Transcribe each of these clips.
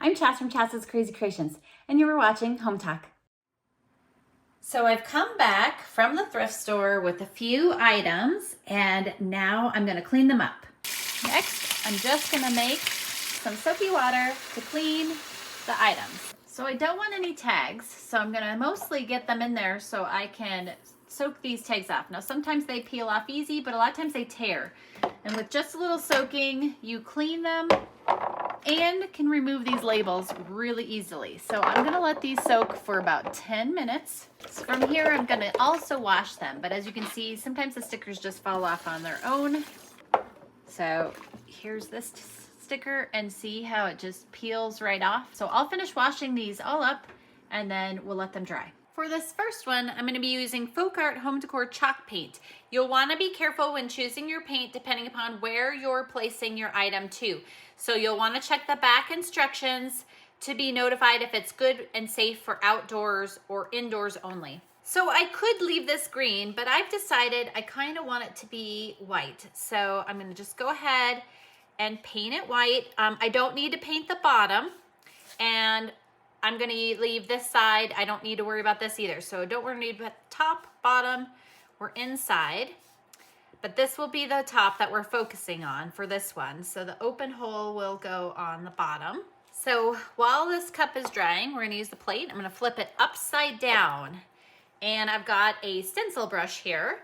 I'm Chas from Chas's Crazy Creations, and you were watching Hometalk. So I've come back from the thrift store with a few items, and now I'm gonna clean them up. Next, I'm just gonna make some soapy water to clean the items. So I don't want any tags, so I'm gonna mostly get them in there so I can soak these tags off. Now sometimes they peel off easy, but a lot of times they tear. And with just a little soaking, you clean them and can remove these labels really easily. So I'm gonna let these soak for about 10 minutes. So from here, I'm gonna also wash them, but as you can see, sometimes the stickers just fall off on their own. So here's this sticker, and see how it just peels right off. So I'll finish washing these all up and then we'll let them dry. For this first one, I'm going to be using Folk Art Home Decor chalk paint. You'll want to be careful when choosing your paint depending upon where you're placing your item to. So you'll want to check the back instructions to be notified if it's good and safe for outdoors or indoors only. So I could leave this green, but I've decided I kind of want it to be white. So I'm going to just go ahead and paint it white. I don't need to paint the bottom, and I'm gonna leave this side. I don't need to worry about this either. So don't worry about top, bottom, or inside. But this will be the top that we're focusing on for this one. So the open hole will go on the bottom. So while this cup is drying, we're gonna use the plate. I'm gonna flip it upside down. And I've got a stencil brush here.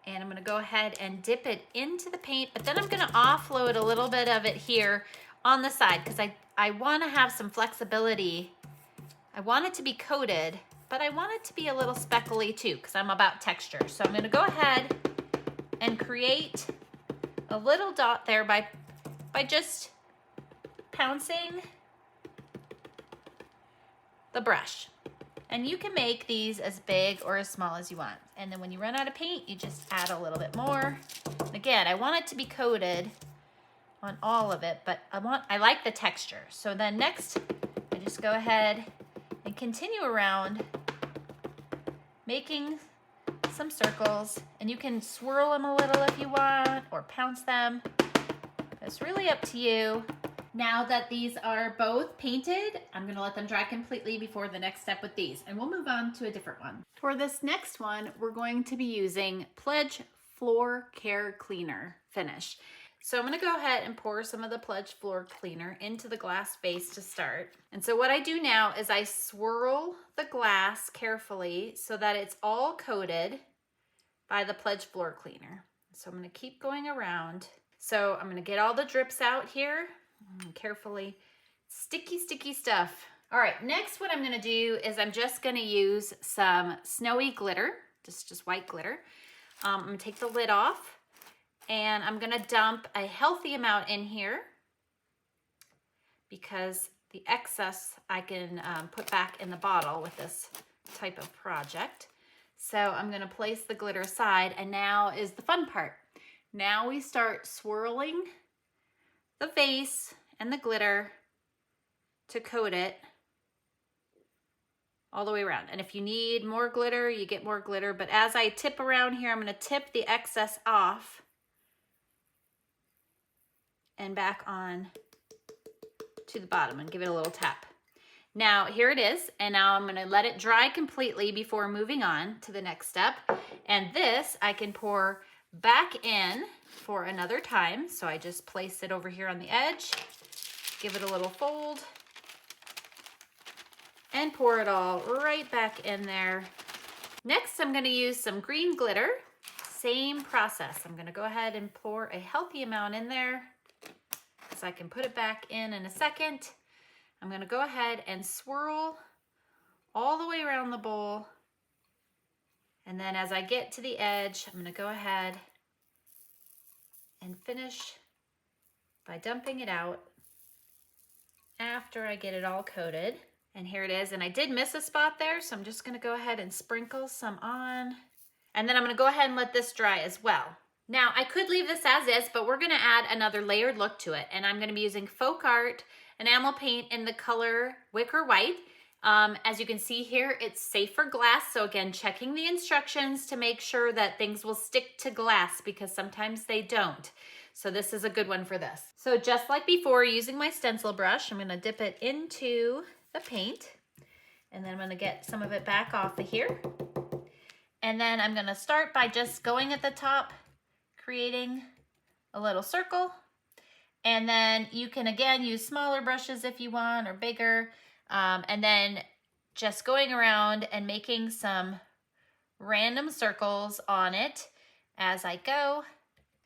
And I'm gonna go ahead and dip it into the paint, but then I'm gonna offload a little bit of it here on the side because I wanna have some flexibility. I want it to be coated, but I want it to be a little speckly too because I'm about texture. So I'm gonna go ahead and create a little dot there by just pouncing the brush. And you can make these as big or as small as you want. And then when you run out of paint, you just add a little bit more. Again, I want it to be coated on all of it, but I like the texture. So then next, I just go ahead and continue around making some circles, and you can swirl them a little if you want or pounce them. It's really up to you. Now that these are both painted, I'm gonna let them dry completely before the next step with these, and we'll move on to a different one. For this next one, we're going to be using Pledge Floor Care Cleaner finish. So I'm gonna go ahead and pour some of the Pledge Floor Cleaner into the glass vase to start. And so what I do now is I swirl the glass carefully so that it's all coated by the Pledge Floor Cleaner. So I'm gonna keep going around. So I'm gonna get all the drips out here carefully. Sticky stuff. All right, next what I'm gonna do is I'm just gonna use some snowy glitter, just white glitter. I'm gonna take the lid off, and I'm gonna dump a healthy amount in here because the excess I can put back in the bottle with this type of project. So I'm gonna place the glitter aside, and now is the fun part. Now we start swirling the vase and the glitter to coat it all the way around. And if you need more glitter, you get more glitter. But as I tip around here, I'm gonna tip the excess off and back on to the bottom and give it a little tap. Now here it is, and now I'm gonna let it dry completely before moving on to the next step. And this I can pour back in for another time. So I just place it over here on the edge, give it a little fold, and pour it all right back in there. Next, I'm gonna use some green glitter. Same process. I'm gonna go ahead and pour a healthy amount in there so I can put it back in a second. I'm gonna go ahead and swirl all the way around the bowl. And then as I get to the edge, I'm gonna go ahead and finish by dumping it out after I get it all coated. And here it is, and I did miss a spot there, so I'm just gonna go ahead and sprinkle some on. And then I'm gonna go ahead and let this dry as well. Now, I could leave this as is, but we're gonna add another layered look to it, and I'm gonna be using Folk Art enamel paint in the color Wicker White. As you can see here, it's safe for glass. So again, checking the instructions to make sure that things will stick to glass because sometimes they don't. So this is a good one for this. So just like before, using my stencil brush, I'm gonna dip it into the paint and then I'm gonna get some of it back off of here. And then I'm gonna start by just going at the top, creating a little circle. And then you can again use smaller brushes if you want or bigger. And then just going around and making some random circles on it as I go.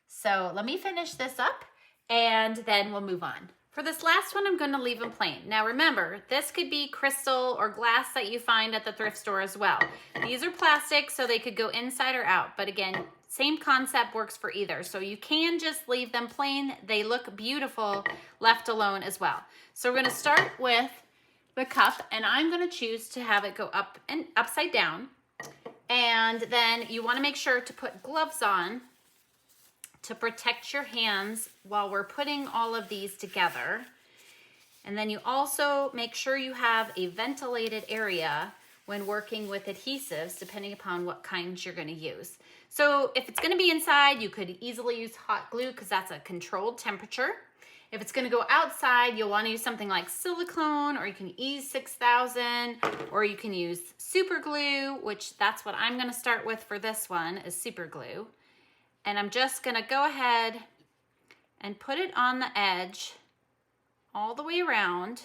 So let me finish this up and then we'll move on. For this last one, I'm gonna leave them plain. Now remember, this could be crystal or glass that you find at the thrift store as well. These are plastic, so they could go inside or out. But again, same concept works for either. So you can just leave them plain. They look beautiful left alone as well. So we're gonna start with the cup and I'm gonna choose to have it go up and upside down. And then you wanna make sure to put gloves on to protect your hands while we're putting all of these together. And then you also make sure you have a ventilated area when working with adhesives, depending upon what kinds you're gonna use. So if it's gonna be inside, you could easily use hot glue because that's a controlled temperature. If it's gonna go outside, you'll wanna use something like silicone, or you can use 6000, or you can use super glue, which that's what I'm gonna start with for this one, is super glue. And I'm just gonna go ahead and put it on the edge all the way around,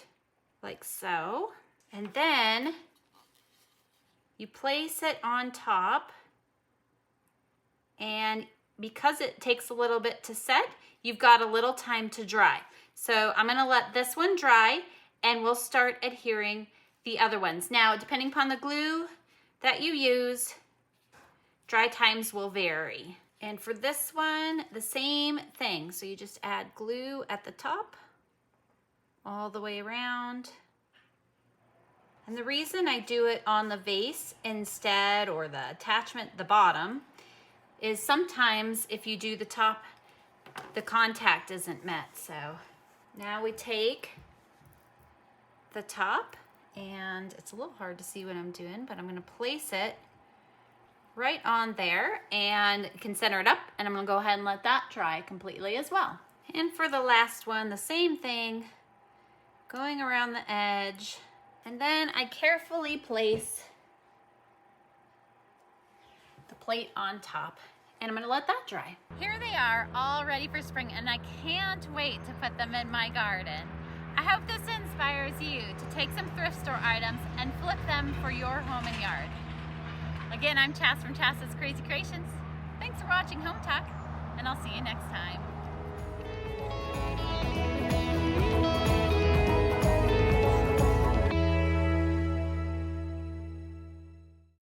like so. And then you place it on top, and because it takes a little bit to set, you've got a little time to dry. So I'm gonna let this one dry and we'll start adhering the other ones. Now, depending upon the glue that you use, dry times will vary. And for this one, the same thing. So you just add glue at the top, all the way around. And the reason I do it on the vase instead, or the attachment, the bottom, is sometimes if you do the top, the contact isn't met. So now we take the top, and it's a little hard to see what I'm doing, but I'm gonna place it right on there and can center it up, and I'm gonna go ahead and let that dry completely as well. And for the last one, the same thing, going around the edge, and then I carefully place the plate on top, and I'm gonna let that dry. Here they are, all ready for spring, and I can't wait to put them in my garden. I hope this inspires you to take some thrift store items and flip them for your home and yard. Again, I'm Chas from Chas's Crazy Creations. Thanks for watching Home Talk, and I'll see you next time.